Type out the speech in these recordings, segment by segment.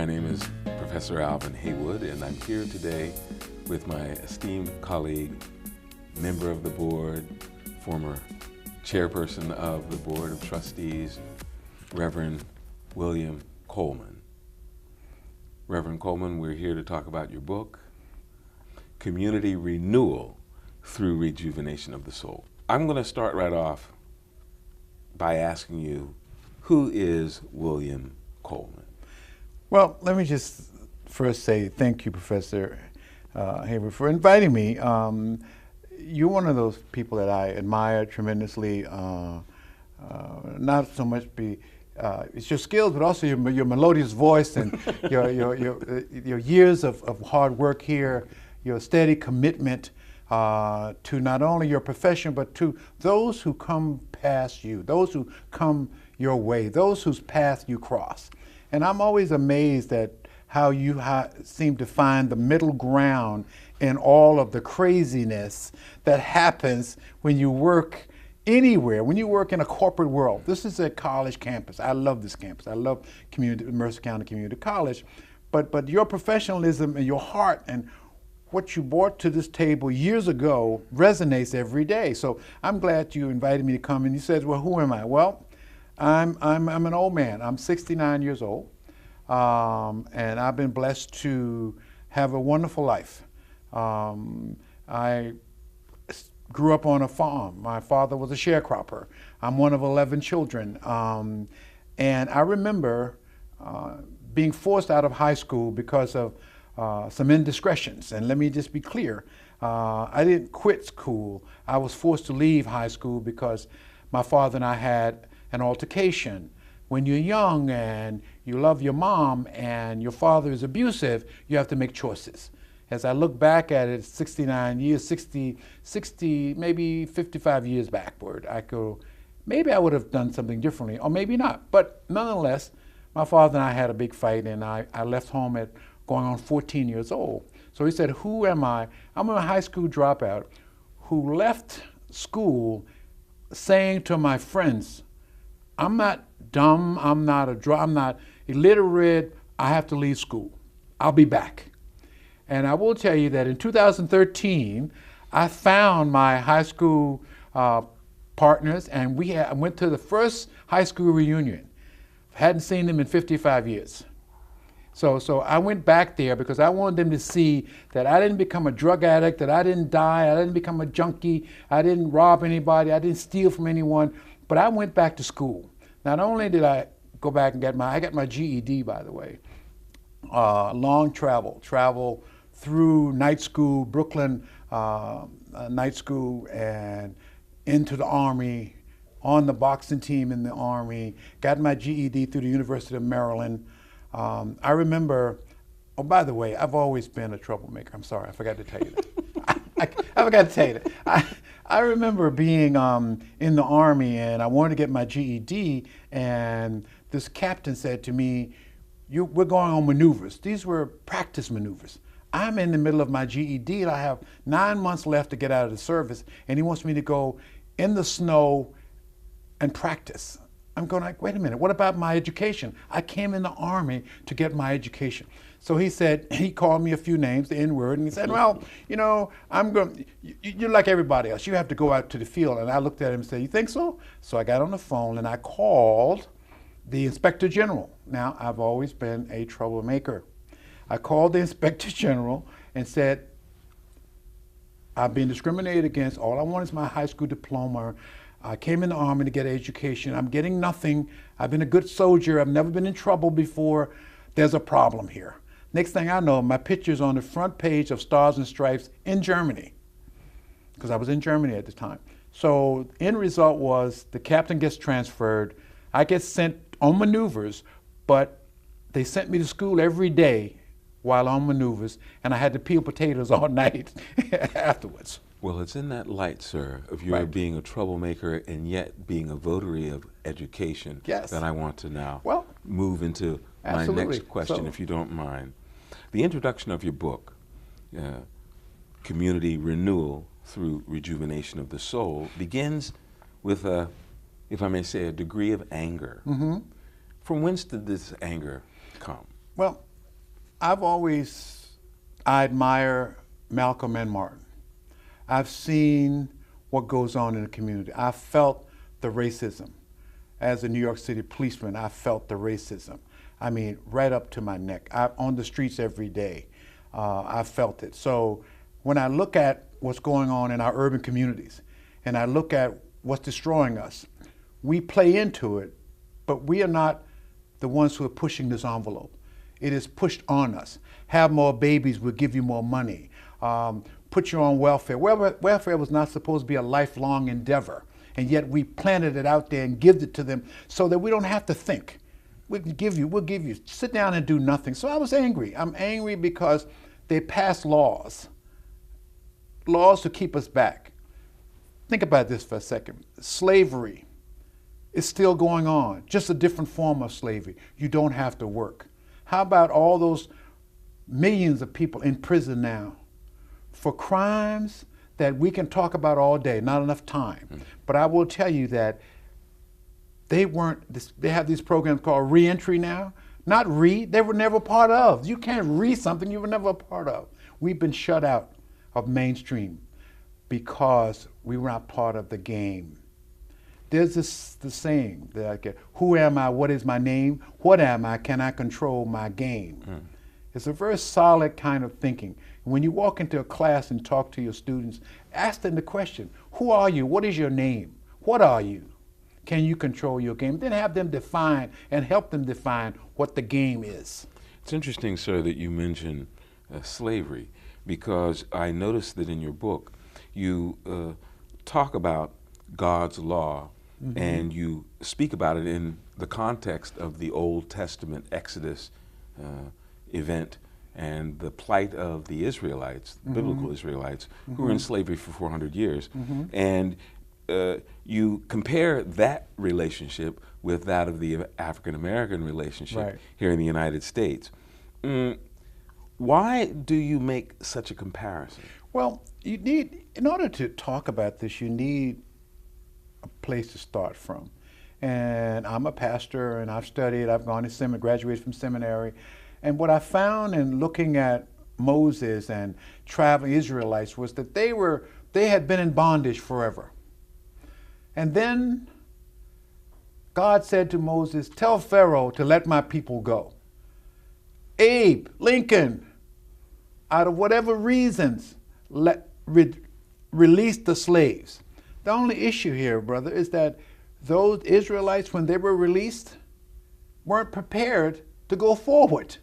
My name is Professor Alvyn Haywood, and I'm here today with my esteemed colleague, member of the board, former chairperson of the Board of Trustees, Reverend William Coleman. Reverend Coleman, we're here to talk about your book, Community Renewal Through Rejuvenation of the Soul. I'm going to start right off by asking you, who is William Coleman? Well, let me just first say thank you, Professor Haywood, for inviting me. You're one of those people that I admire tremendously, not so much it's your skills, but also your melodious voice and your years of hard work here, your steady commitment to not only your profession, but to those who come past you, those who come your way, those whose path you cross. And I'm always amazed at how you seem to find the middle ground in all of the craziness that happens when you work anywhere, when you work in a corporate world. This is a college campus. I love this campus. I love Mercer County Community College. But your professionalism and your heart and what you brought to this table years ago resonates every day. So I'm glad you invited me to come, and you said, well, who am I? Well, I'm an old man. I'm 69 years old, and I've been blessed to have a wonderful life. I grew up on a farm. My father was a sharecropper. I'm one of 11 children, and I remember being forced out of high school because of some indiscretions. And let me just be clear, I didn't quit school. I was forced to leave high school because my father and I had an altercation. When you're young and you love your mom and your father is abusive, you have to make choices. As I look back at it, 69 years, 60, maybe 55 years backward, I go, maybe I would have done something differently, or maybe not. But nonetheless, my father and I had a big fight, and I left home at going on 14 years old. So he said, who am I? I'm a high school dropout who left school saying to my friends, I'm not dumb, I'm not illiterate, I have to leave school. I'll be back. And I will tell you that in 2013, I found my high school partners, and I went to the first high school reunion. Hadn't seen them in 55 years. So I went back there because I wanted them to see that I didn't become a drug addict, that I didn't die, I didn't become a junkie, I didn't rob anybody, I didn't steal from anyone, but I went back to school. Not only did I go back and I got my GED, by the way. Long travel through night school, Brooklyn night school, and into the Army, on the boxing team in the Army, got my GED through the University of Maryland. I remember, oh, by the way, I've always been a troublemaker. I'm sorry, I forgot to tell you that. I forgot to tell you that. I remember being in the Army, and I wanted to get my GED, and this captain said to me, we're going on maneuvers. These were practice maneuvers. I'm in the middle of my GED, and I have 9 months left to get out of the service, and he wants me to go in the snow and practice. I'm going like, wait a minute, what about my education? I came in the Army to get my education. So he called me a few names, the N-word, and he said, well, you're like everybody else. You have to go out to the field. And I looked at him and said, you think so? So I got on the phone and I called the Inspector General. Now, I've always been a troublemaker. I called the Inspector General and said, I've been discriminated against. All I want is my high school diploma. I came in the Army to get an education. I'm getting nothing. I've been a good soldier. I've never been in trouble before. There's a problem here. Next thing I know, my picture's on the front page of Stars and Stripes in Germany, because I was in Germany at the time. So end result was the captain gets transferred. I get sent on maneuvers, but they sent me to school every day while on maneuvers, and I had to peel potatoes all night afterwards. Well, it's in that light, sir, of your being a troublemaker and yet being a votary of education that I want to now move into my next question, if you don't mind. The introduction of your book, Community Renewal Through Rejuvenation of the Soul, begins with if I may say, a degree of anger. Mm-hmm. From whence did this anger come? Well, I admire Malcolm and Martin. I've seen what goes on in the community. I felt the racism. As a New York City policeman, I felt the racism. I mean, right up to my neck. I'm on the streets every day. I felt it. So when I look at what's going on in our urban communities, and I look at what's destroying us, we play into it, but we are not the ones who are pushing this envelope. It is pushed on us. Have more babies, we'll give you more money. Put you on welfare. Welfare was not supposed to be a lifelong endeavor, and yet we planted it out there and give it to them so that we don't have to think. We'll give you, sit down and do nothing. So I was angry. I'm angry because they passed laws to keep us back. Think about this for a second. Slavery is still going on, just a different form of slavery. You don't have to work. How about all those millions of people in prison now for crimes that we can talk about all day, not enough time. But I will tell you that they have these programs called reentry now. Not they were never part of. You can't read something you were never a part of. We've been shut out of mainstream because we were not part of the game. There's the saying that I get, who am I, what is my name, what am I, can I control my game? It's a very solid kind of thinking. When you walk into a class and talk to your students, ask them the question, who are you, what is your name, what are you? Can you control your game? Then have them define and help them define what the game is. It's interesting, sir, that you mention slavery, because I noticed that in your book you talk about God's law, and you speak about it in the context of the Old Testament Exodus event and the plight of the Israelites, biblical Israelites, who were in slavery for 400 years. And you compare that relationship with that of the African-American relationship here in the United States. Why do you make such a comparison? Well, you need, in order to talk about this, you need a place to start from. And I'm a pastor, and I've studied, I've gone to seminary, graduated from seminary. And what I found in looking at Moses and traveling Israelites was that they had been in bondage forever. And then God said to Moses, tell Pharaoh to let my people go. Abe Lincoln, out of whatever reasons, release the slaves. The only issue here, brother, is that those Israelites, when they were released, weren't prepared to go forward.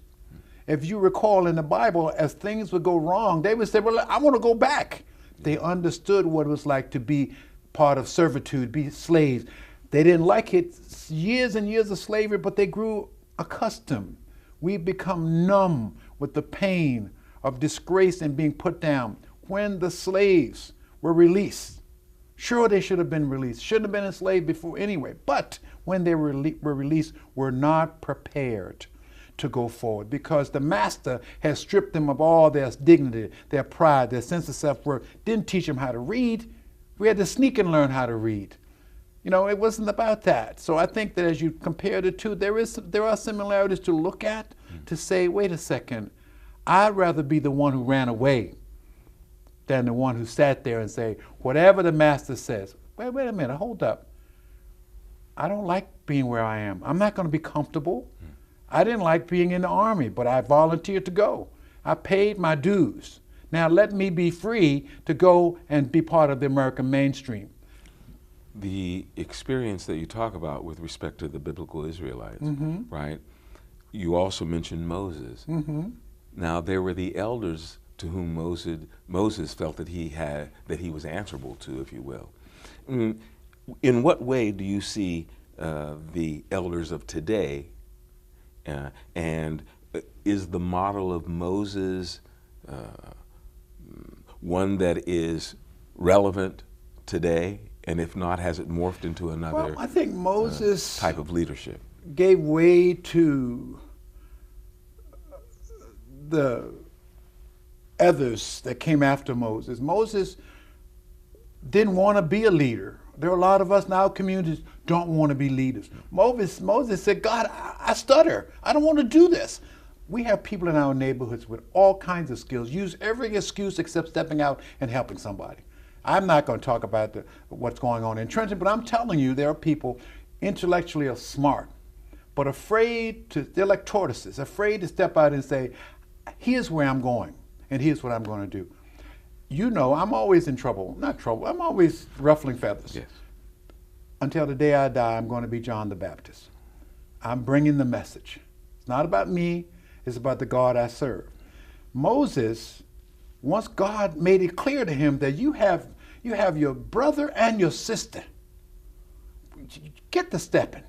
If you recall in the Bible, as things would go wrong, they would say, well, I want to go back. They understood what it was like to be part of servitude, be slaves. They didn't like it, years and years of slavery, but they grew accustomed. We've become numb with the pain of disgrace and being put down. When the slaves were released, sure, they should have been released, shouldn't have been enslaved before anyway, but when they were released, were not prepared to go forward because the master has stripped them of all their dignity, their pride, their sense of self-worth, didn't teach them how to read. We had to sneak and learn how to read. You know, it wasn't about that. So I think that as you compare the two, there are similarities to look at, to say, wait a second, I'd rather be the one who ran away than the one who sat there and say, whatever the master says. Wait a minute, hold up. I don't like being where I am. I'm not going to be comfortable. I didn't like being in the Army, but I volunteered to go. I paid my dues. Now let me be free to go and be part of the American mainstream. The experience that you talk about with respect to the biblical Israelites, right? You also mentioned Moses. Now there were the elders to whom Moses felt that he was answerable to, if you will. In what way do you see the elders of today, and is the model of Moses one that is relevant today, and if not, has it morphed into another well, I think Moses type of leadership? Gave way to the others that came after Moses. Moses didn't want to be a leader. There are a lot of us in our communities don't want to be leaders. Moses said, God, I stutter. I don't want to do this. We have people in our neighborhoods with all kinds of skills, use every excuse except stepping out and helping somebody. I'm not going to talk about what's going on in Trenton, but I'm telling you there are people intellectually are smart, but afraid to, they're like tortoises, afraid to step out and say, here's where I'm going, and here's what I'm going to do. You know, I'm always in trouble. Not trouble, I'm always ruffling feathers. Yes. Until the day I die, I'm going to be John the Baptist. I'm bringing the message. It's not about me, it's about the God I serve. Moses, once God made it clear to him that you have your brother and your sister. Get to stepping.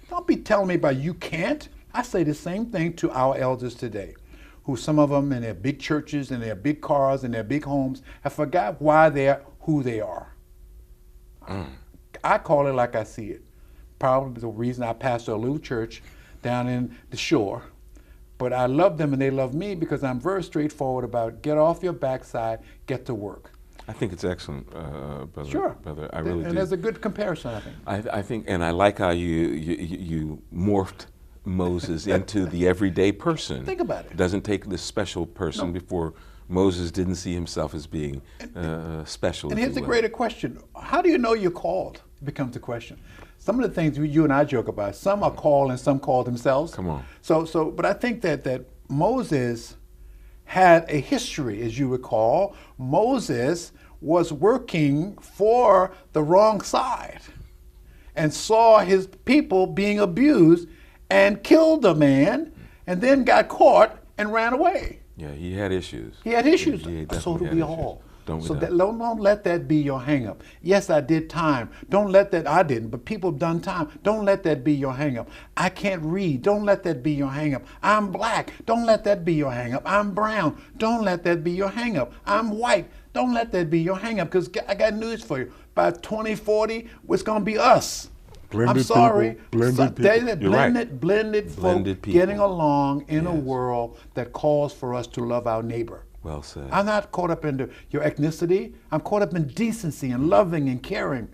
Don't be telling me about you can't. I say the same thing to our elders today, who some of them in their big churches and their big cars and their big homes have forgot why they're who they are. I call it like I see it. Probably the reason I pastor a little church down in the shore. But I love them and they love me because I'm very straightforward about get off your backside, get to work. I think it's excellent, brother. Sure. Brother, I really do. And there's a good comparison, I think. I think, and I like how you morphed Moses into the everyday person. Think about it. Doesn't take this special person. No. Before Moses didn't see himself as being special. And here's the greater question. How do you know you're called? Becomes the question. Some of the things you and I joke about, some are called and some call themselves. Come on. But I think that Moses had a history, as you recall. Moses was working for the wrong side and saw his people being abused and killed a man and then got caught and ran away. Yeah, he had issues. He had issues. So do we had issues. all. Don't we? So don't let that be your hang-up. Yes, I did time. Don't let that, I didn't, but people have done time. Don't let that be your hang-up. I can't read. Don't let that be your hang-up. I'm black. Don't let that be your hang-up. I'm brown. Don't let that be your hang-up. I'm white. Don't let that be your hang-up, because I got news for you. By 2040, it's going to be us. Blended I'm sorry. People, blended people. You're right. Blended folk Blended people. getting along in a world that calls for us to love our neighbor. Well said. I'm not caught up in your ethnicity. I'm caught up in decency and loving and caring.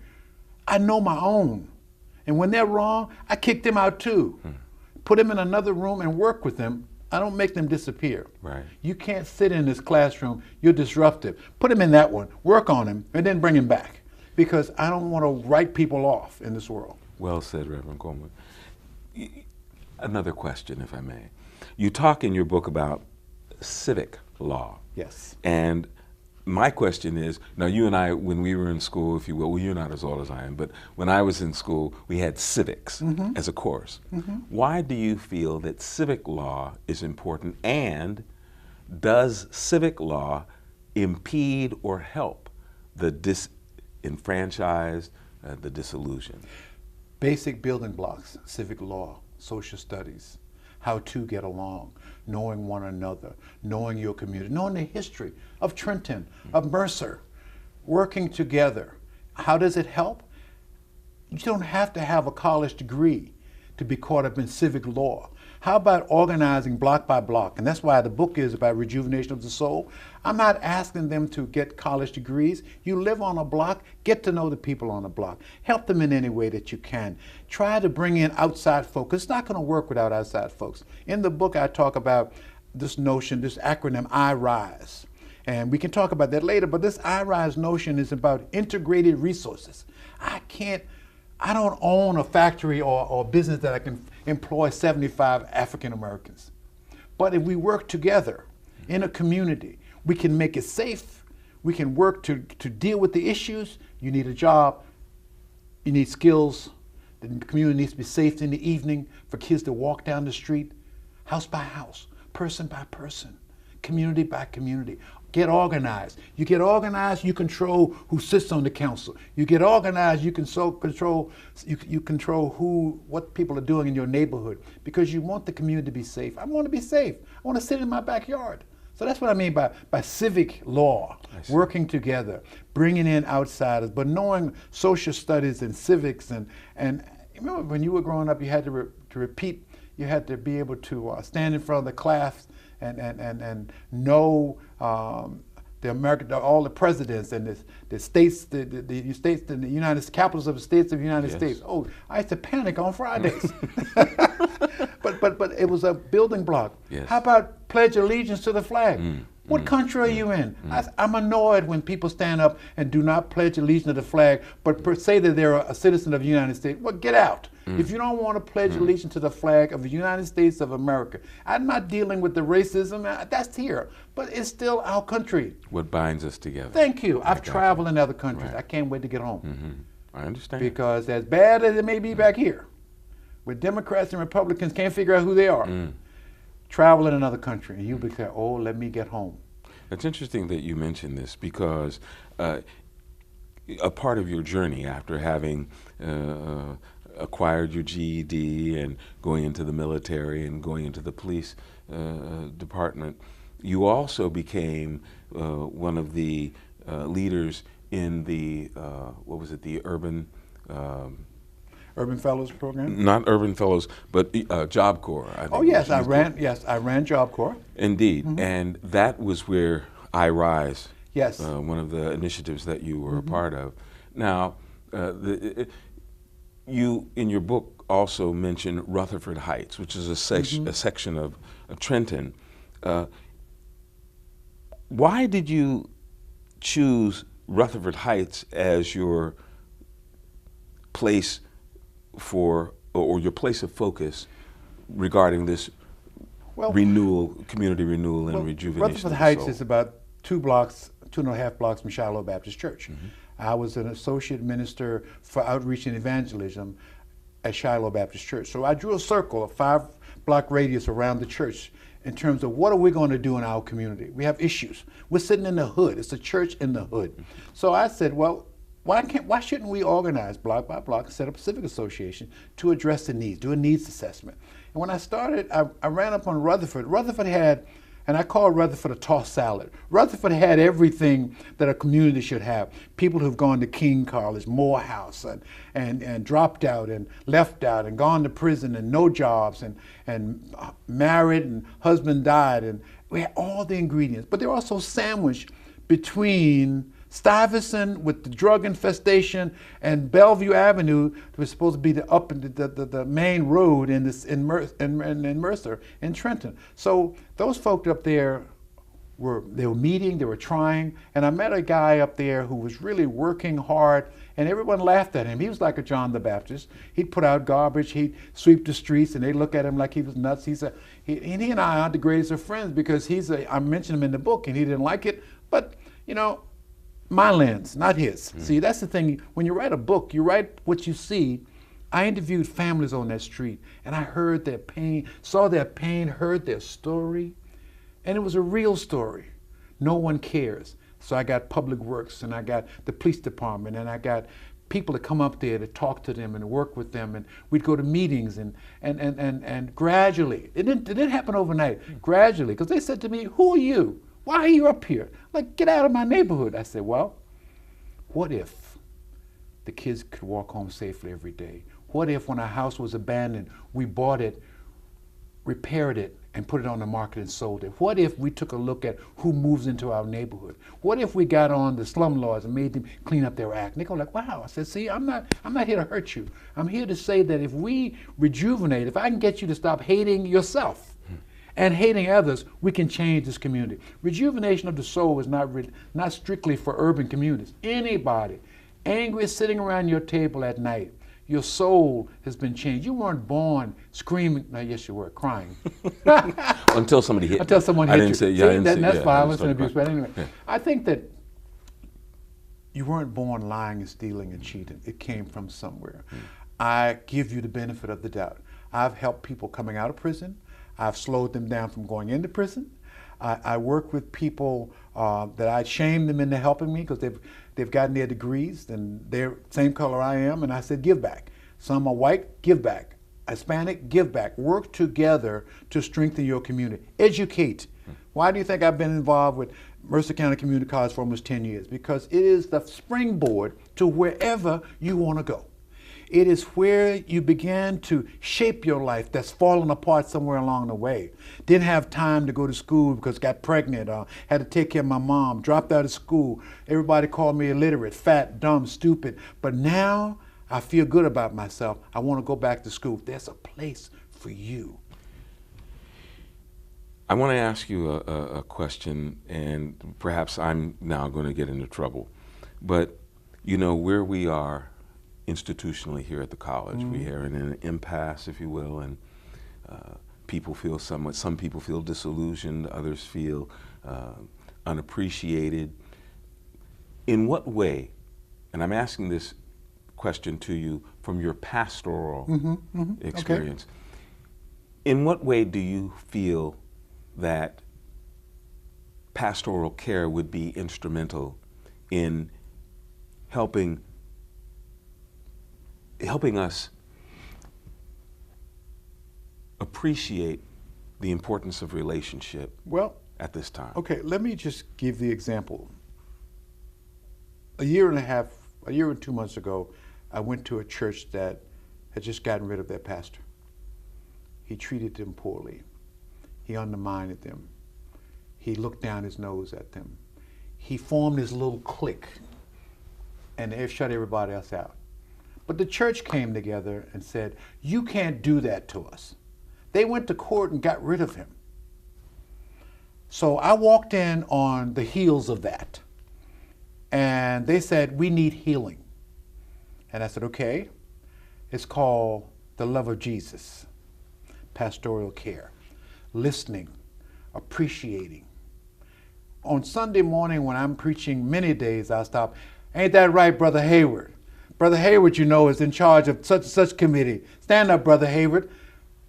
I know my own. And when they're wrong, I kick them out too. Put them in another room and work with them. I don't make them disappear. Right. You can't sit in this classroom. You're disruptive. Put them in that one. Work on them and then bring them back. Because I don't want to write people off in this world. Well said, Reverend Coleman. Another question, if I may. You talk in your book about civic law. Yes. And my question is, now you and I, when we were in school, if you will, well, you're not as old as I am, but when I was in school, we had civics as a course. Why do you feel that civic law is important, and does civic law impede or help the disenfranchised, the disillusioned? Basic building blocks: civic law, social studies, how to get along, knowing one another, knowing your community, knowing the history of Trenton, of Mercer, working together. How does it help? You don't have to have a college degree to be caught up in civic law. How about organizing block by block? And that's why the book is about rejuvenation of the soul. I'm not asking them to get college degrees. You live on a block, get to know the people on the block. Help them in any way that you can. Try to bring in outside folks. It's not going to work without outside folks. In the book, I talk about this notion, this acronym, I RISE. And we can talk about that later, but this I RISE notion is about integrated resources. I don't own a factory or business that I can employ 75 African Americans. But if we work together in a community, we can make it safe. We can work to deal with the issues. You need a job. You need skills. The community needs to be safe in the evening for kids to walk down the street, house by house, person by person, community by community. Get organized. You get organized, you control who sits on the council. You get organized, you can control what people are doing in your neighborhood, because you want the community to be safe. I want to be safe. I want to sit in my backyard. So that's what I mean by civic law, working together, bringing in outsiders, but knowing social studies and civics. And remember when you were growing up, you had to repeat, you had to be able to stand in front of the class and know all the presidents and the states, the states, the United capitals of the states of the United States. Oh, I used to panic on Fridays. but it was a building block. Yes. How about pledge allegiance to the flag? What country are you in? I'm annoyed when people stand up and do not pledge allegiance to the flag, but say that they're a citizen of the United States. Well, get out. If you don't want to pledge allegiance to the flag of the United States of America, I'm not dealing with the racism. That's here, but it's still our country. What binds us together. Thank you. I've traveled in other countries. Right. I can't wait to get home. I understand. Because as bad as it may be back here, where Democrats and Republicans can't figure out who they are, travel in another country, and you become, oh, let me get home. It's interesting that you mentioned this because a part of your journey after having acquired your GED and going into the military and going into the police department, you also became one of the leaders in the, what was it, the Urban Fellows program? Not Urban Fellows, but Job Corps. I think. Oh yes, I ran Job Corps. Indeed, and that was where I Rise. Yes. One of the initiatives that you were a part of. Now, you in your book also mentioned Rutherford Heights, which is a section of Trenton. Why did you choose Rutherford Heights as your place for, or your place of focus regarding this community renewal and rejuvenation? Rutherford Heights is about 2.5 blocks from Shiloh Baptist Church. I was an associate minister for outreach and evangelism at Shiloh Baptist Church. So I drew a circle, a 5-block radius around the church in terms of what are we going to do in our community. We have issues. We're sitting in the hood. It's a church in the hood. So I said, well, why shouldn't we organize block by block, set up a civic association to address the needs, do a needs assessment? And when I started, I ran up on Rutherford. Rutherford had, and I call Rutherford a tossed salad. Rutherford had everything that a community should have. People who've gone to King College, Morehouse, and dropped out and left out and gone to prison and no jobs and married and husband died. And we had all the ingredients, but they're also sandwiched between Stuyvesant with the drug infestation and Bellevue Avenue, that was supposed to be the main road in Mercer in Trenton. So those folk up there were meeting, they were trying, and I met a guy up there who was really working hard, and everyone laughed at him. He was like a John the Baptist. He'd put out garbage, he'd sweep the streets, and they look at him like he was nuts. He and I aren't the greatest of friends because I mentioned him in the book, and he didn't like it, but you know, my lens, not his. See, that's the thing. When you write a book, you write what you see. I interviewed families on that street, and I heard their pain, saw their pain, heard their story, and it was a real story. No one cares. So I got Public Works, and I got the police department, and I got people to come up there to talk to them and work with them, and we'd go to meetings, and gradually, it didn't happen overnight, gradually, because they said to me, who are you? Why are you up here? Like, get out of my neighborhood. I said, well, what if the kids could walk home safely every day? What if when our house was abandoned, we bought it, repaired it, and put it on the market and sold it? What if we took a look at who moves into our neighborhood? What if we got on the slumlords and made them clean up their act? And they go like, wow. I said, see, I'm not here to hurt you. I'm here to say that if we rejuvenate, if I can get you to stop hating yourself, and hating others, we can change this community. Rejuvenation of the soul is not strictly for urban communities. Anybody angry sitting around your table at night, your soul has been changed. You weren't born screaming. No, yes, you were crying. Until somebody hit. Until someone hit you. See, that's violence and abuse. But anyway, I think that you weren't born lying and stealing and cheating. It came from somewhere. I give you the benefit of the doubt. I've helped people coming out of prison. I've slowed them down from going into prison. I work with people that I shame them into helping me because they've gotten their degrees and they're same color I am, and I said, give back. Some are white, give back. Hispanic, give back. Work together to strengthen your community. Educate. Why do you think I've been involved with Mercer County Community College for almost 10 years? Because it is the springboard to wherever you want to go. It is where you began to shape your life that's fallen apart somewhere along the way. Didn't have time to go to school because got pregnant, had to take care of my mom, dropped out of school. Everybody called me illiterate, fat, dumb, stupid. But now I feel good about myself. I want to go back to school. There's a place for you. I want to ask you a question, and perhaps I'm now going to get into trouble. But, you know, where we are institutionally here at the college, we are in an impasse, if you will, and people feel some people feel disillusioned, others feel unappreciated. In what way, and I'm asking this question to you from your pastoral experience, in what way do you feel that pastoral care would be instrumental in helping us appreciate the importance of relationship at this time? Okay, let me just give the example. A year and 2 months ago, I went to a church that had just gotten rid of their pastor. He treated them poorly. He undermined them. He looked down his nose at them. He formed his little clique, and they shut everybody else out. But the church came together and said, you can't do that to us. They went to court and got rid of him. So I walked in on the heels of that, and they said, we need healing. And I said, okay. It's called the love of Jesus, pastoral care. Listening, appreciating. On Sunday morning when I'm preaching, many days I stop, ain't that right, Brother Haywood? Brother Haywood, you know, is in charge of such and such committee. Stand up, Brother Haywood.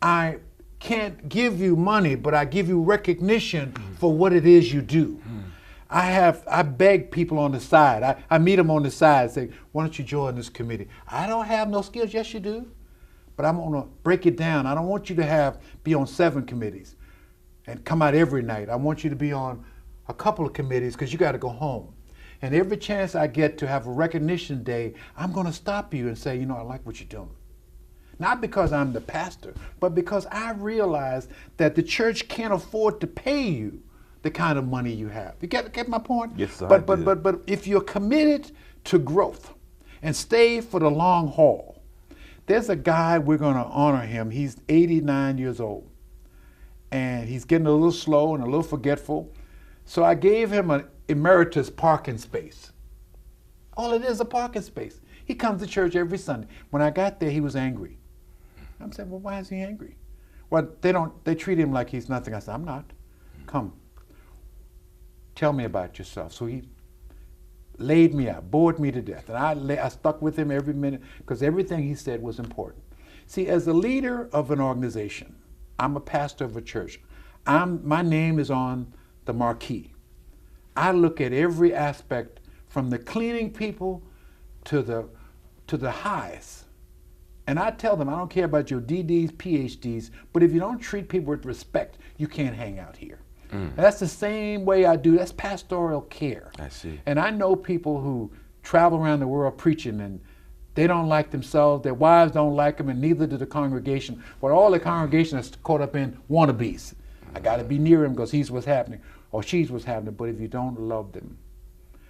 I can't give you money, but I give you recognition for what it is you do. I beg people on the side. I meet them on the side, say, why don't you join this committee? I don't have no skills. Yes, you do. But I'm going to break it down. I don't want you to be on 7 committees and come out every night. I want you to be on a couple of committees because you got to go home. And every chance I get to have a recognition day, I'm going to stop you and say, you know, I like what you're doing. Not because I'm the pastor, but because I realize that the church can't afford to pay you the kind of money you have. You get my point? Yes, sir. But if you're committed to growth and stay for the long haul, there's a guy, we're going to honor him. He's 89 years old, and he's getting a little slow and a little forgetful. So I gave him an emeritus parking space. All it is, a parking space. He comes to church every Sunday. When I got there, he was angry. I'm saying, well, why is he angry? Well, they treat him like he's nothing. I said, I'm not. Come, tell me about yourself. So he laid me out, bored me to death. And I stuck with him every minute because everything he said was important. See, as a leader of an organization, I'm a pastor of a church. My name is on the marquee. I look at every aspect from the cleaning people to the highs. And I tell them, I don't care about your DDs, PhDs, but if you don't treat people with respect, you can't hang out here. And that's the same way I do. That's pastoral care. I see. And I know people who travel around the world preaching, and they don't like themselves, their wives don't like them, and neither do the congregation. But all the congregation is caught up in wannabes. I got to be near him because he's what's happening, or she's what's happening. But if you don't love them,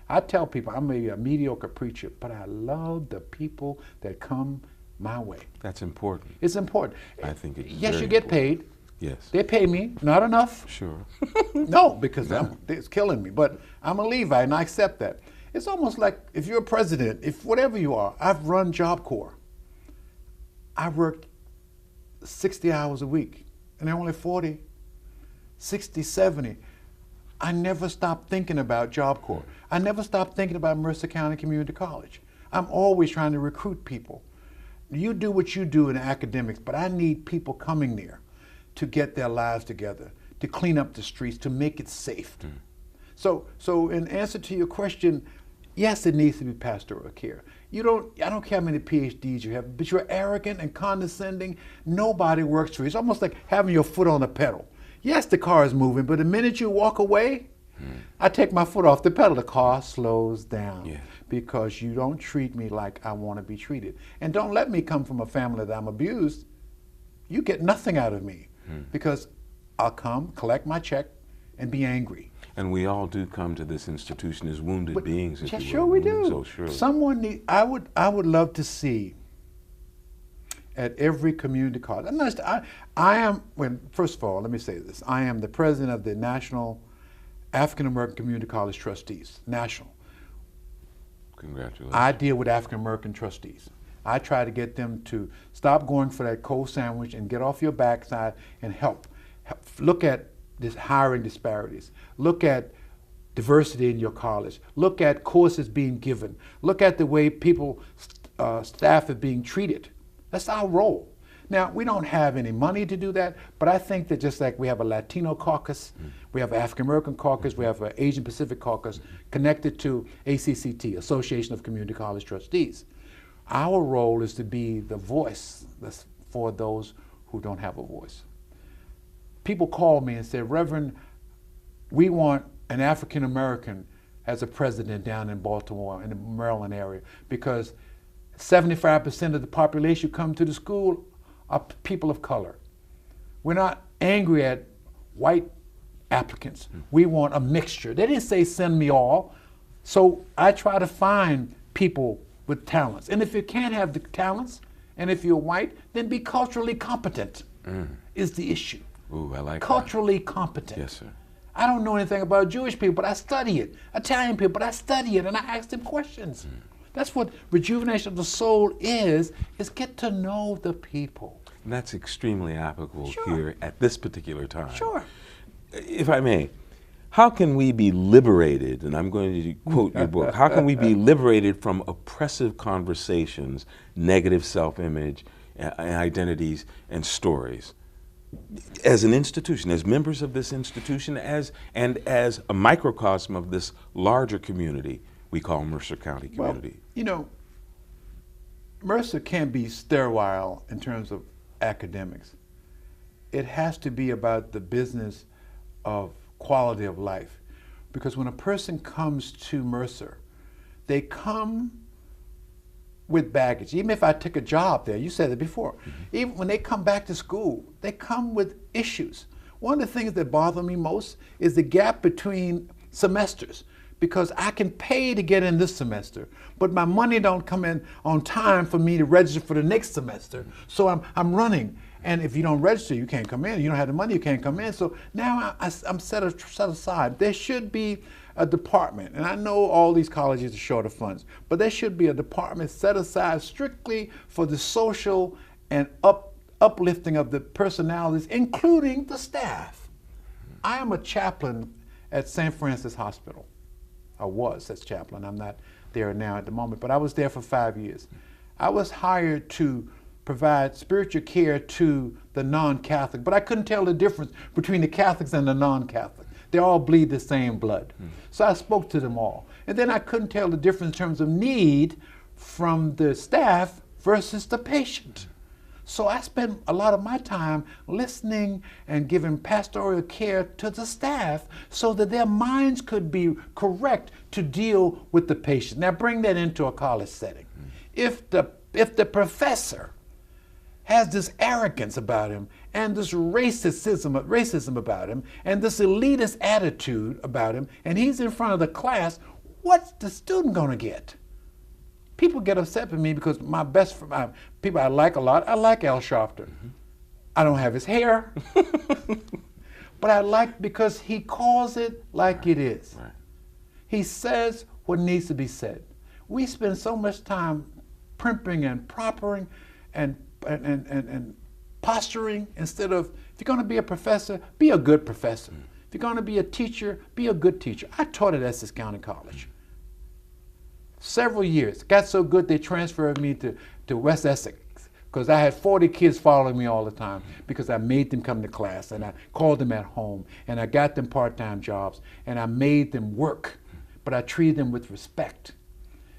I tell people I'm maybe a mediocre preacher, but I love the people that come my way. That's important. It's important. I think it's yes, very you get important. paid. Yes. They pay me, not enough. Sure. No, because it's killing me. But I'm a Levite, and I accept that. It's almost like if you're a president, if whatever you are, I've run Job Corps. I worked 60 hours a week, and they're only 40, 60, 70. I never stopped thinking about Job Corps. I never stopped thinking about Mercer County Community College. I'm always trying to recruit people. You do what you do in academics, but I need people coming there to get their lives together, to clean up the streets, to make it safe. So in answer to your question, yes, it needs to be pastoral care. I don't care how many PhDs you have, but you're arrogant and condescending, nobody works for you. It's almost like having your foot on the pedal. Yes, the car is moving, but the minute you walk away, I take my foot off the pedal, the car slows down. Yeah. Because you don't treat me like I want to be treated. And don't let me come from a family that I'm abused. You get nothing out of me. Because I'll come, collect my check, and be angry. And we all do come to this institution as wounded beings, if you will. Sure we do. So surely. Someone I would love to see at every community college. First of all, let me say this. I am the president of the National African American Community College Trustees, national. Congratulations. I deal with African American trustees. I try to get them to stop going for that cold sandwich and get off your backside and help. Look at this hiring disparities. Look at diversity in your college. Look at courses being given. Look at the way people, staff are being treated. That's our role. Now, we don't have any money to do that, but I think that just like we have a Latino caucus, we have an African American caucus, we have an Asian Pacific caucus connected to ACCT, Association of Community College Trustees. Our role is to be the voice for those who don't have a voice. People call me and say, Reverend, we want an African American as a president down in Baltimore, in the Maryland area, because 75% of the population who come to the school are people of color. We're not angry at white applicants. We want a mixture. They didn't say send me all. So I try to find people with talents. And if you can't have the talents, and if you're white, then be culturally competent is the issue. Ooh, I like culturally competent. Yes, sir. I don't know anything about Jewish people, but I study it. Italian people, but I study it, and I ask them questions. That's what rejuvenation of the soul is get to know the people. And that's extremely applicable Sure. here at this particular time. Sure. If I may, how can we be liberated, and I'm going to quote your book, how can we be liberated from oppressive conversations, negative self-image, identities, and stories? As an institution, as members of this institution, as a microcosm of this larger community we call Mercer County community. Well, you know, Mercer can't be sterile in terms of academics. It has to be about the business of quality of life. Because when a person comes to Mercer, they come with baggage. Even if I took a job there, you said it before, even when they come back to school, they come with issues. One of the things that bother me most is the gap between semesters, because I can pay to get in this semester, but my money don't come in on time for me to register for the next semester. So I'm running, and if you don't register, you can't come in. You don't have the money, you can't come in. So now I'm set aside. There should be a department, and I know all these colleges are short of funds, but there should be a department set aside strictly for the social and uplifting of the personalities, including the staff. I am a chaplain at St. Francis Hospital. I was as chaplain. I'm not there now at the moment, but I was there for 5 years. I was hired to provide spiritual care to the non-Catholic, but I couldn't tell the difference between the Catholics and the non-Catholic. They all bleed the same blood. So I spoke to them all. And then I couldn't tell the difference in terms of need from the staff versus the patient. So I spent a lot of my time listening and giving pastoral care to the staff so that their minds could be correct to deal with the patient. Now bring that into a college setting. If the professor has this arrogance about him and this racism about him and this elitist attitude about him, and he's in front of the class, what's the student gonna get? People get upset with me because my best friend, people I like a lot, I like Al Sharpton. I don't have his hair, but I like because he calls it like it is. Right. He says what needs to be said. We spend so much time primping and proppering and posturing instead of, if you're gonna be a professor, be a good professor. If you're gonna be a teacher, be a good teacher. I taught at Essex County College. Several years. Got so good they transferred me to West Essex because I had 40 kids following me all the time because I made them come to class and I called them at home and I got them part-time jobs and I made them work, but I treated them with respect.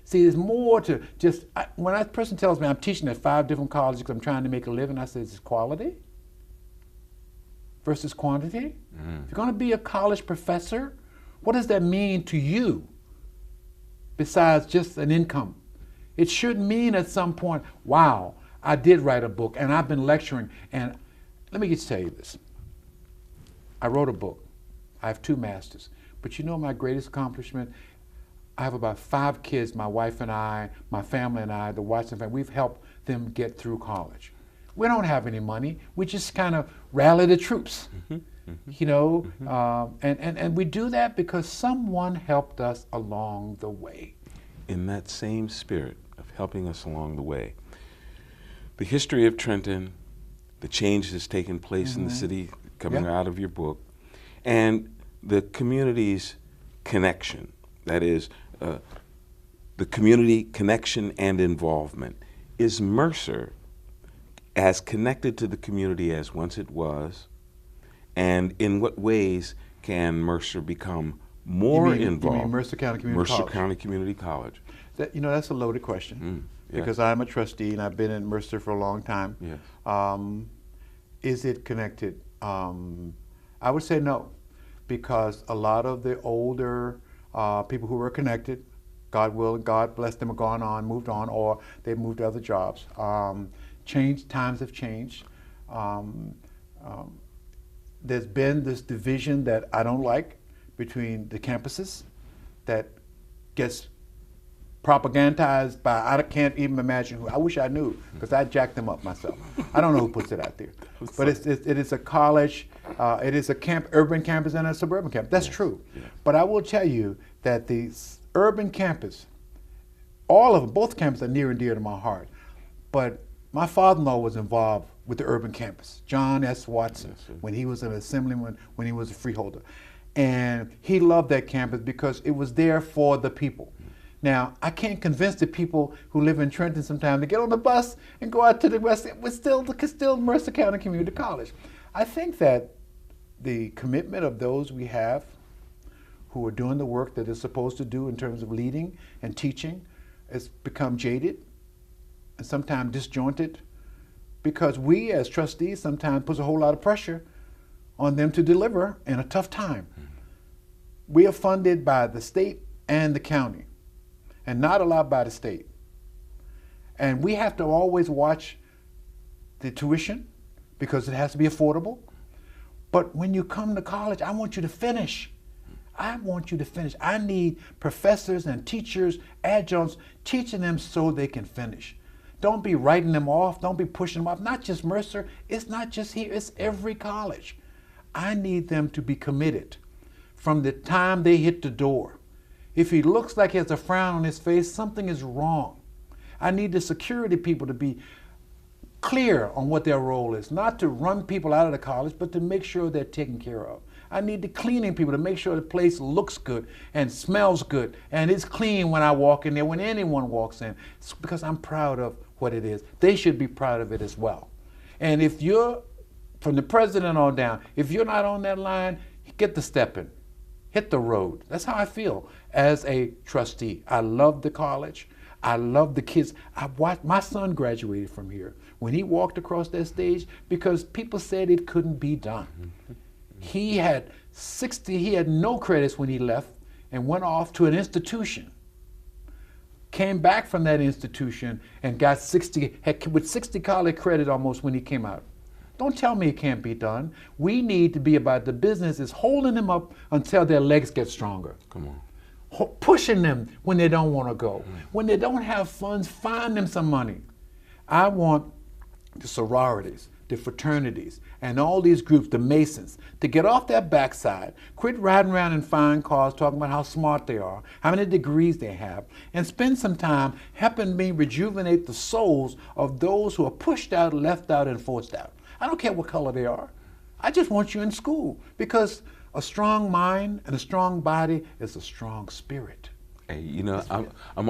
See, there's more to just, when a person tells me I'm teaching at 5 different colleges because I'm trying to make a living, I say, is this quality versus quantity? If you're going to be a college professor What does that mean to you besides just an income? It should mean at some point, wow, I did write a book and I've been lecturing. And let me just tell you this. I wrote a book. I have 2 masters. But you know my greatest accomplishment? I have about 5 kids, my wife and I, my family and I, the Watson family. We've helped them get through college. We don't have any money. We just kind of rally the troops, you know, and we do that because someone helped us along the way. In that same spirit of helping us along the way, the history of Trenton, the change that's taken place in the city coming out of your book, and the community's connection, that is, the community connection and involvement. Is Mercer as connected to the community as once it was, and in what ways can Mercer become more involved? You mean Mercer County Community College? Mercer County Community College. That, you know, that's a loaded question because I'm a trustee and I've been in Mercer for a long time. Yes. Is it connected? I would say no, because a lot of the older people who were connected, God willing, God bless them, are gone on, moved on, or they moved to other jobs. Times have changed. There's been this division that I don't like between the campuses that gets propagandized by, I can't even imagine who. I wish I knew, because I jacked them up myself. I don't know who puts it out there. But it is a college, it is a urban campus and a suburban campus. That's true. Yeah. But I will tell you that the urban campus, all of them, both campuses are near and dear to my heart. But my father-in-law was involved with the urban campus, John S. Watson, when he was an assemblyman, when he was a freeholder. And he loved that campus because it was there for the people. Now, I can't convince the people who live in Trenton sometimes to get on the bus and go out to the west. We're still Mercer County Community College. I think that the commitment of those we have who are doing the work that they're supposed to do in terms of leading and teaching has become jaded and sometimes disjointed, because we as trustees sometimes put a whole lot of pressure on them to deliver in a tough time. We are funded by the state and the county, and not a lot by the state. And we have to always watch the tuition because it has to be affordable. But when you come to college, I want you to finish. I want you to finish. I need professors and teachers, adjuncts, teaching them so they can finish. Don't be writing them off. Don't be pushing them off. Not just Mercer. It's not just here. It's every college. I need them to be committed from the time they hit the door. If he looks like he has a frown on his face, something is wrong. I need the security people to be clear on what their role is, not to run people out of the college, but to make sure they're taken care of. I need the cleaning people to make sure the place looks good and smells good and is clean when I walk in there, when anyone walks in, it's because I'm proud of what it is. They should be proud of it as well. And if you're, from the president on down, if you're not on that line, get the stepping. Hit the road. That's how I feel as a trustee. I love the college. I love the kids. I watched, my son graduated from here when he walked across that stage because people said it couldn't be done. He had no credits when he left and went off to an institution. Came back from that institution and got 60 college credit almost when he came out. Don't tell me it can't be done. We need to be about the business is holding them up until their legs get stronger. Come on. Pushing them when they don't want to go. When they don't have funds, find them some money. I want the sororities, the fraternities, and all these groups, the Masons, to get off their backside, quit riding around in fine cars talking about how smart they are, how many degrees they have, and spend some time helping me rejuvenate the souls of those who are pushed out, left out, and forced out. I don't care what color they are. I just want you in school because a strong mind and a strong body is a strong spirit. Hey, you know, I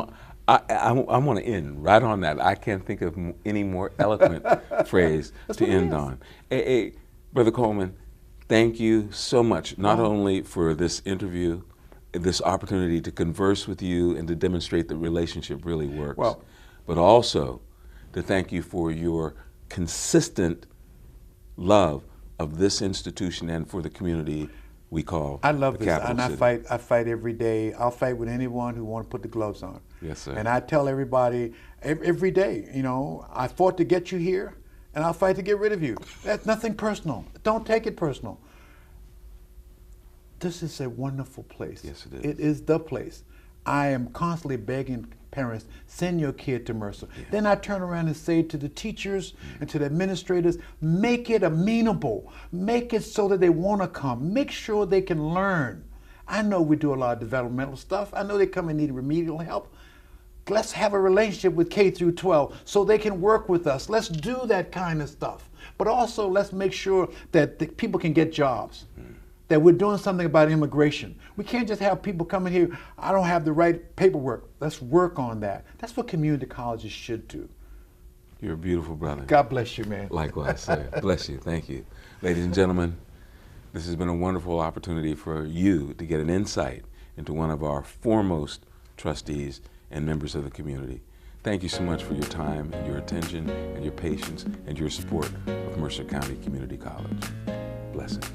want to end right on that. I can't think of any more eloquent phrase to end on. Hey, Brother Coleman, thank you so much, not only for this interview, this opportunity to converse with you and to demonstrate that relationship really works, but also to thank you for your consistent love of this institution and for the community we call I love the this, capital and city. I fight every day. I'll fight with anyone who want to put the gloves on. Yes, sir. And I tell everybody every day, you know, I fought to get you here, and I'll fight to get rid of you. That's nothing personal. Don't take it personal. This is a wonderful place. Yes, it is. It is the place. I am constantly begging parents, send your kid to Mercer. Yeah. Then I turn around and say to the teachers and to the administrators, make it amenable. Make it so that they want to come. Make sure they can learn. I know we do a lot of developmental stuff. I know they come and need remedial help. Let's have a relationship with K through 12 so they can work with us. Let's do that kind of stuff. But also let's make sure that the people can get jobs. That we're doing something about immigration. We can't just have people coming here, I don't have the right paperwork. Let's work on that. That's what community colleges should do. You're a beautiful brother. God bless you, man. Likewise, sir. Bless you. Thank you. Ladies and gentlemen, this has been a wonderful opportunity for you to get an insight into one of our foremost trustees and members of the community. Thank you so much for your time and your attention and your patience and your support of Mercer County Community College. Blessings.